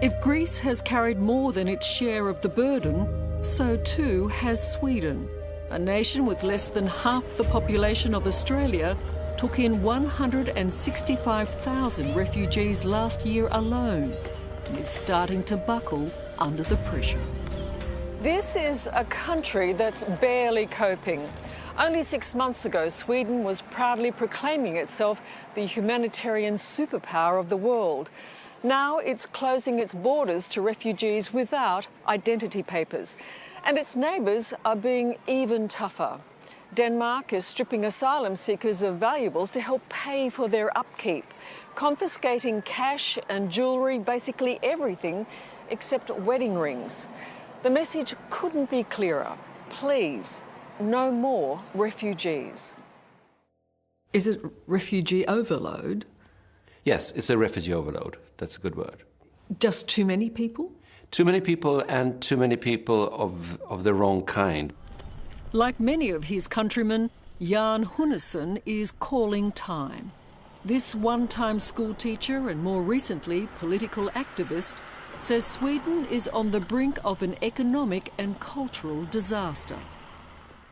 If Greece has carried more than its share of the burden, so too has Sweden. A nation with less than half the population of Australia took in 165,000 refugees last year alone and is starting to buckle under the pressure. This is a country that's barely coping. Only 6 months ago, Sweden was proudly proclaiming itself the humanitarian superpower of the world. Now it's closing its borders to refugees without identity papers. And its neighbours are being even tougher. Denmark is stripping asylum seekers of valuables to help pay for their upkeep, confiscating cash and jewellery, basically everything except wedding rings. The message couldn't be clearer. Please, no more refugees. Is it refugee overload? Yes, it's a refugee overload. That's a good word. Just too many people? Too many people, and too many people of the wrong kind. Like many of his countrymen, Jan Hunnesson is calling time. This one-time school teacher and more recently political activist says Sweden is on the brink of an economic and cultural disaster.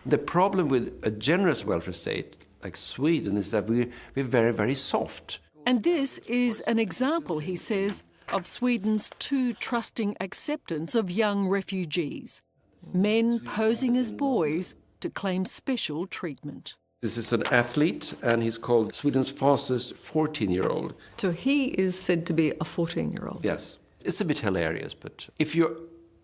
The problem with a generous welfare state like Sweden is that we're very, very soft. And this is an example, he says, of Sweden's too trusting acceptance of young refugees. Men posing as boys to claim special treatment. This is an athlete, and he's called Sweden's fastest 14-year-old. So he is said to be a 14-year-old? Yes. It's a bit hilarious, but if you're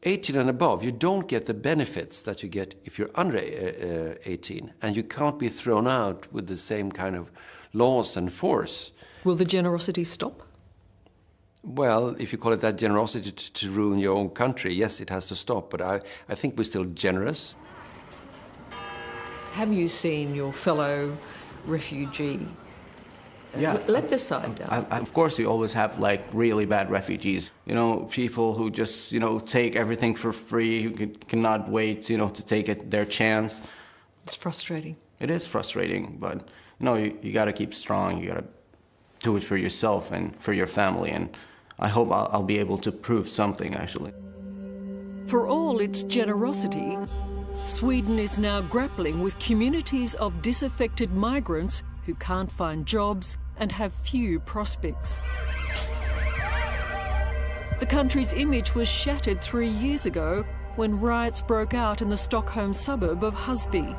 18 and above, you don't get the benefits that you get if you're under 18, and you can't be thrown out with the same kind of laws and force. Will the generosity stop? Well, if you call it that generosity to ruin your own country, yes, it has to stop, but I think we're still generous. Have you seen your fellow refugee? Yeah. Let this side down. Of course, you always have, like, really bad refugees. You know, people who just, you know, take everything for free, who cannot wait, you know, to take their chance. It's frustrating. It is frustrating, but, you know, you got to keep strong. You got to do it for yourself and for your family, and I hope I'll be able to prove something, actually. For all its generosity, Sweden is now grappling with communities of disaffected migrants who can't find jobs and have few prospects. The country's image was shattered 3 years ago when riots broke out in the Stockholm suburb of Husby.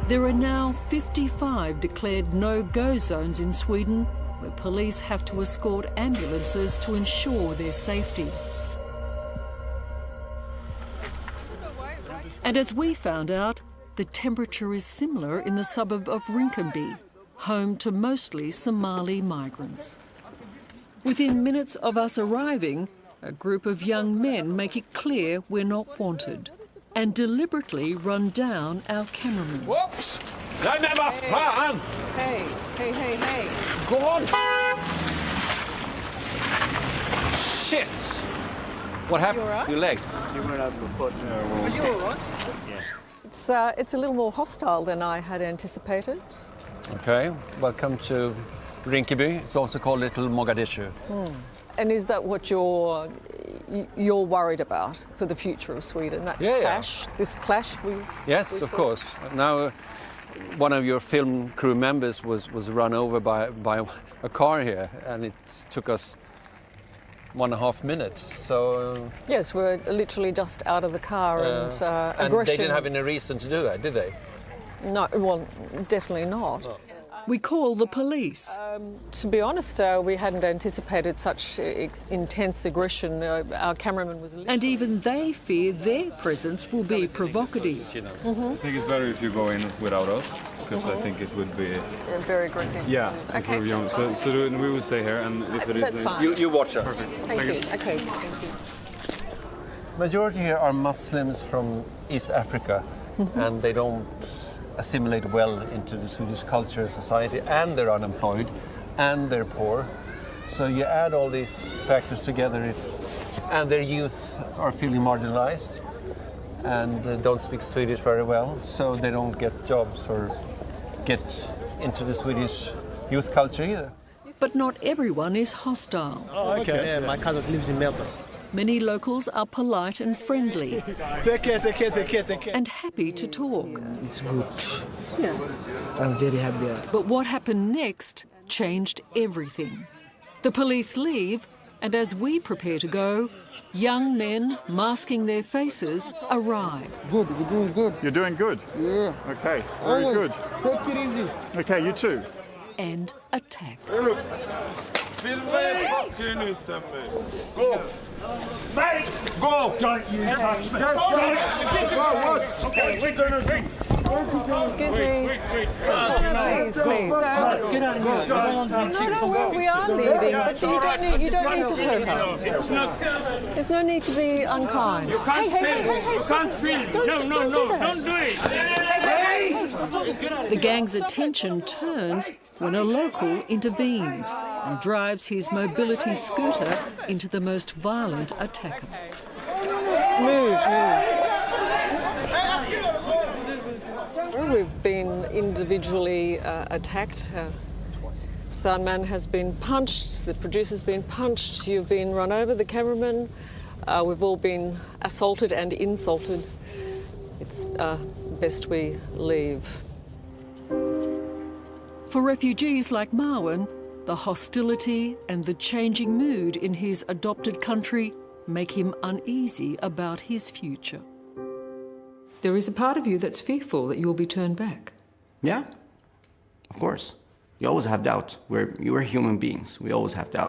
There are now 55 declared no-go zones in Sweden where police have to escort ambulances to ensure their safety. And as we found out, the temperature is similar in the suburb of Rinkeby, home to mostly Somali migrants. Within minutes of us arriving, a group of young men make it clear we're not wanted and deliberately run down our cameraman. Whoops! Nej men vad fan! Hey. Gå on! Shit! What happened? You all right? Your leg? You went out the foot. Are you all right? It's a little more hostile than I had anticipated. Okay, welcome to Rinkeby. It's also called Little Mogadishu. And is that what you're worried about for the future of Sweden? That clash, this clash? Yes, of course. Now, one of your film crew members was run over by a car here, and it took us 1.5 minutes. So yes, we're literally just out of the car, and and aggression. they didn't have any reason to do that, did they? No, well, definitely not. No. We call the police. To be honest, we hadn't anticipated such intense aggression. Our cameraman was... And even they fear their presence will be provocative. I think it's better if you go in without us, because I think it would be... very aggressive. Yeah, okay. we're young. So we will stay here, and if it That's is... fine. You watch us. Perfect. Thank you. Okay, thank you. Majority here are Muslims from East Africa, and they don't assimilate well into the Swedish culture and society, and they're unemployed, and they're poor. So you add all these factors together, and their youth are feeling marginalized and don't speak Swedish very well, so they don't get jobs or get into the Swedish youth culture either. But not everyone is hostile. Oh, okay. Yeah, my cousin lives in Melbourne. Many locals are polite and friendly and happy to talk. It's good. Yeah. I'm very happy. But what happened next changed everything. The police leave, and as we prepare to go, young men masking their faces arrive. Good, you're doing good. You're doing good? Yeah. Okay, very good. Take it easy. Okay, you too. And attack. Go! Mate! Go! Don't you touch me. Okay, we're gonna do. Excuse me. Please. Get out of here. No, we are leaving, but you don't need to hurt us. There's no need to be unkind. Hey, Can't feel. No, don't do it. The gang's attention turns when a local intervenes and drives his mobility scooter into the most violent attacker. Move. We've been individually attacked. Soundman has been punched, the producer's been punched, you've been run over, the cameraman. We've all been assaulted and insulted. It's best we leave. For refugees like Marwan, the hostility and the changing mood in his adopted country make him uneasy about his future. There is a part of you that's fearful that you will be turned back. Yeah, of course. You always have doubt. We're human beings. We always have doubt.